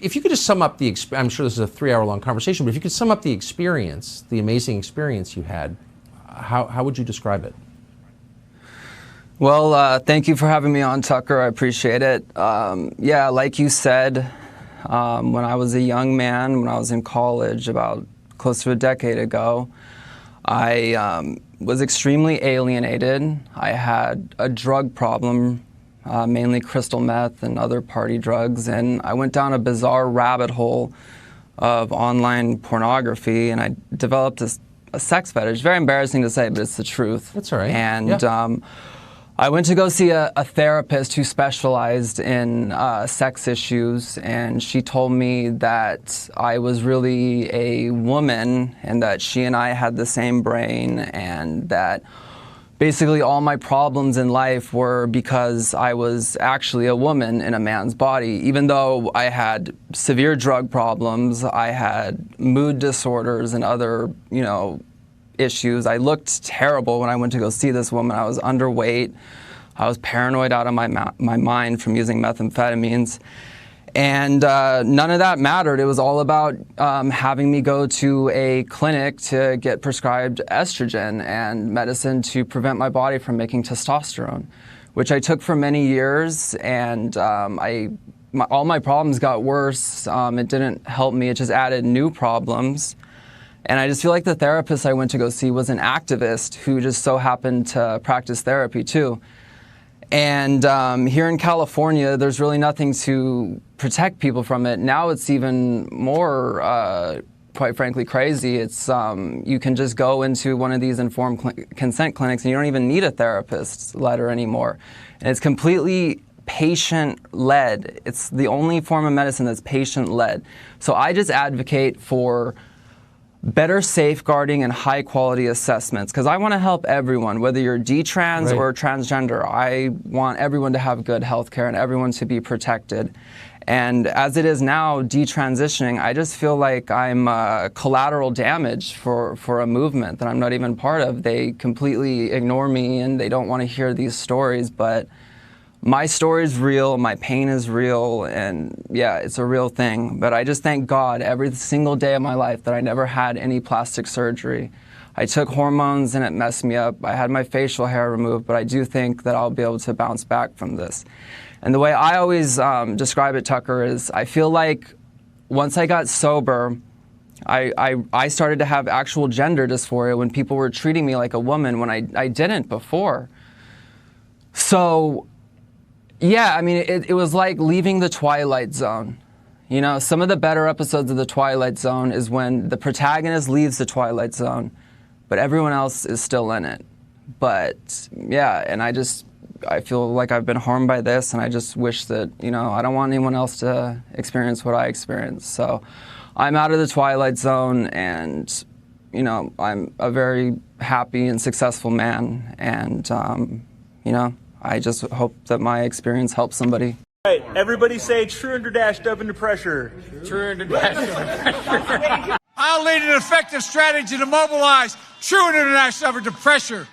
If you could just sum up I'm sure this is a 3-hour-long conversation, but if you could sum up the experience, the amazing experience you had, how would you describe it? Well, thank you for having me on, Tucker. I appreciate it. Yeah, like you said, when I was a young man, when I was in college about close to a decade ago, I was extremely alienated. I had a drug problem, mainly crystal meth and other party drugs, and I went down a bizarre rabbit hole of online pornography, and I developed a sex fetish. Very embarrassing to say, but it's the truth. That's all right. And yeah. I went to go see a therapist who specialized in sex issues, and she told me that I was really a woman and that she and I had the same brain, and that basically all my problems in life were because I was actually a woman in a man's body. Even though I had severe drug problems, I had mood disorders and other, issues. I looked terrible when I went to go see this woman. I was underweight. I was paranoid out of my mind from using methamphetamines. And none of that mattered. It was all about having me go to a clinic to get prescribed estrogen and medicine to prevent my body from making testosterone, which I took for many years. And all my problems got worse. It didn't help me. It just added new problems. And I just feel like the therapist I went to go see was an activist who just so happened to practice therapy too. And here in California, there's really nothing to protect people from it. Now it's even more, quite frankly, crazy. It's you can just go into one of these informed consent clinics and you don't even need a therapist's letter anymore. And it's completely patient-led. It's the only form of medicine that's patient-led. So I just advocate for better safeguarding and high-quality assessments, because I want to help everyone, whether you're detrans Right. or transgender. I want everyone to have good health care and everyone to be protected. And as it is now, detransitioning, I just feel like I'm collateral damage for a movement that I'm not even part of. They completely ignore me and they don't want to hear these stories, but my story is real, my pain is real, and yeah, it's a real thing. But I just thank God every single day of my life that I never had any plastic surgery. I took hormones and it messed me up. I had my facial hair removed, but I do think that I'll be able to bounce back from this. And the way I always describe it, Tucker, is I feel like once I got sober, I started to have actual gender dysphoria when people were treating me like a woman when I didn't before. So yeah, I mean, it was like leaving the Twilight Zone. You know, some of the better episodes of the Twilight Zone is when the protagonist leaves the Twilight Zone, but everyone else is still in it. But yeah, and I feel like I've been harmed by this, and I just wish that, I don't want anyone else to experience what I experienced. So I'm out of the Twilight Zone, and, I'm a very happy and successful man, and, I just hope that my experience helps somebody. All right, everybody say true under dash dub under pressure. True under dash under pressure. I'll lead an effective strategy to mobilize true international under pressure.